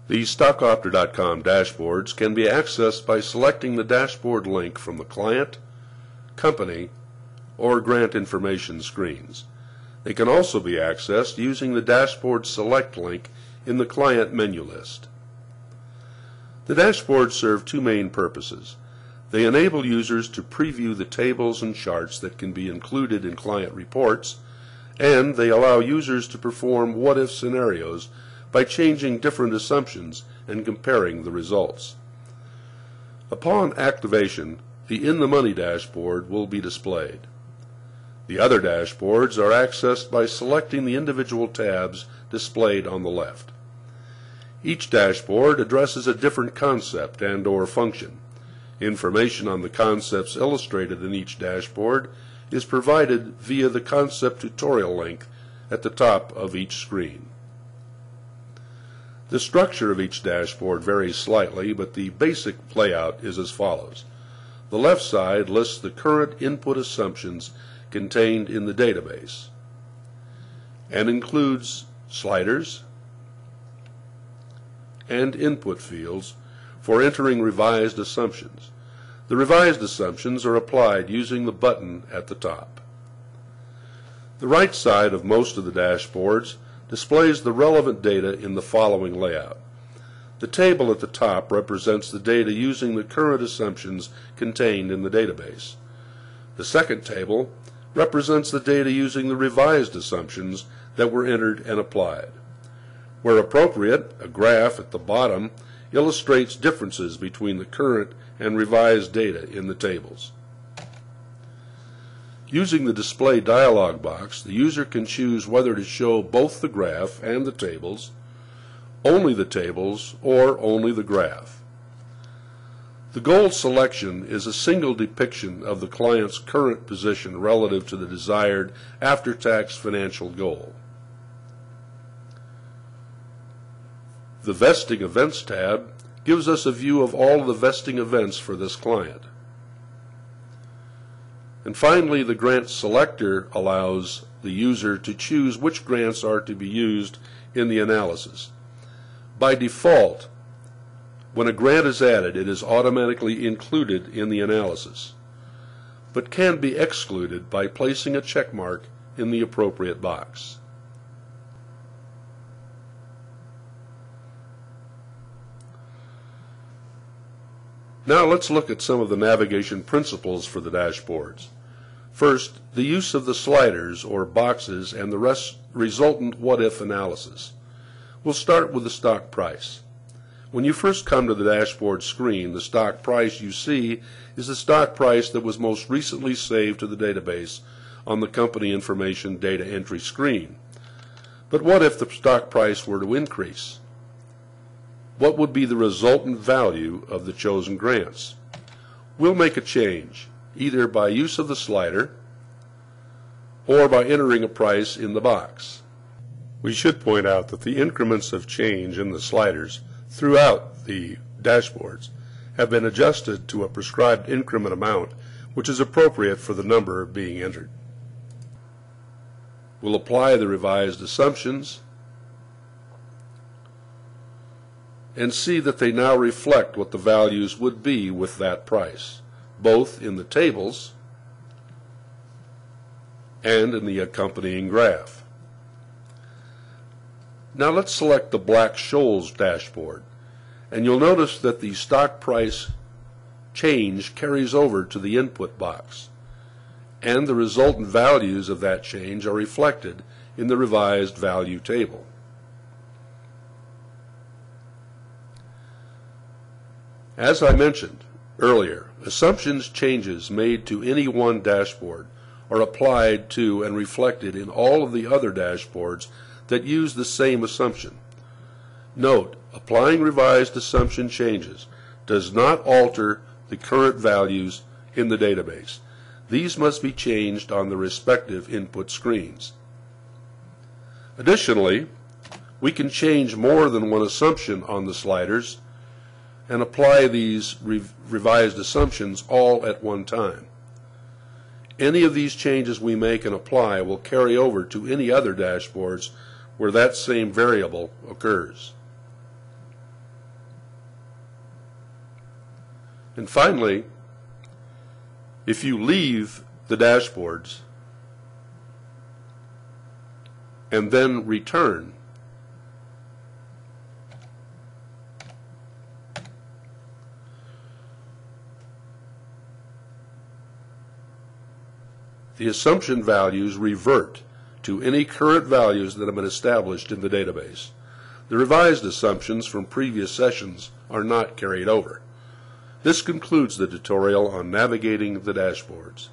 The StockOpter.com dashboards can be accessed by selecting the dashboard link from the Client, Company, or Grant Information screens. They can also be accessed using the Dashboard Select link in the Client menu list. The dashboards serve two main purposes. They enable users to preview the tables and charts that can be included in client reports, and they allow users to perform what-if scenarios by changing different assumptions and comparing the results. Upon activation, the In the Money dashboard will be displayed. The other dashboards are accessed by selecting the individual tabs displayed on the left. Each dashboard addresses a different concept and/or function. Information on the concepts illustrated in each dashboard is provided via the concept tutorial link at the top of each screen. The structure of each dashboard varies slightly, but the basic layout is as follows. The left side lists the current input assumptions contained in the database and includes sliders and input fields for entering revised assumptions. The revised assumptions are applied using the button at the top. The right side of most of the dashboards displays the relevant data in the following layout. The table at the top represents the data using the current assumptions contained in the database. The second table represents the data using the revised assumptions that were entered and applied. Where appropriate, a graph at the bottom illustrates differences between the current and revised data in the tables. Using the display dialog box, the user can choose whether to show both the graph and the tables, only the tables, or only the graph. The goal selection is a single depiction of the client's current position relative to the desired after-tax financial goal. The Vesting Events tab gives us a view of all of the vesting events for this client. And finally, the Grant Selector allows the user to choose which grants are to be used in the analysis. By default, when a grant is added, it is automatically included in the analysis, but can be excluded by placing a check mark in the appropriate box. Now let's look at some of the navigation principles for the dashboards. First, the use of the sliders or boxes and the resultant what-if analysis. We'll start with the stock price. When you first come to the dashboard screen, the stock price you see is the stock price that was most recently saved to the database on the company information data entry screen. But what if the stock price were to increase? What would be the resultant value of the chosen grants? We'll make a change, either by use of the slider or by entering a price in the box. We should point out that the increments of change in the sliders throughout the dashboards have been adjusted to a prescribed increment amount which is appropriate for the number being entered. We'll apply the revised assumptions and see that they now reflect what the values would be with that price, both in the tables and in the accompanying graph. Now let's select the Black-Scholes dashboard, and you'll notice that the stock price change carries over to the input box, and the resultant values of that change are reflected in the revised value table. As I mentioned earlier, assumptions changes made to any one dashboard are applied to and reflected in all of the other dashboards that use the same assumption. Note, applying revised assumption changes does not alter the current values in the database. These must be changed on the respective input screens. Additionally, we can change more than one assumption on the sliders and apply these revised assumptions all at one time. Any of these changes we make and apply will carry over to any other dashboards where that same variable occurs. And finally, if you leave the dashboards and then return, the assumption values revert to any current values that have been established in the database. The revised assumptions from previous sessions are not carried over. This concludes the tutorial on navigating the dashboards.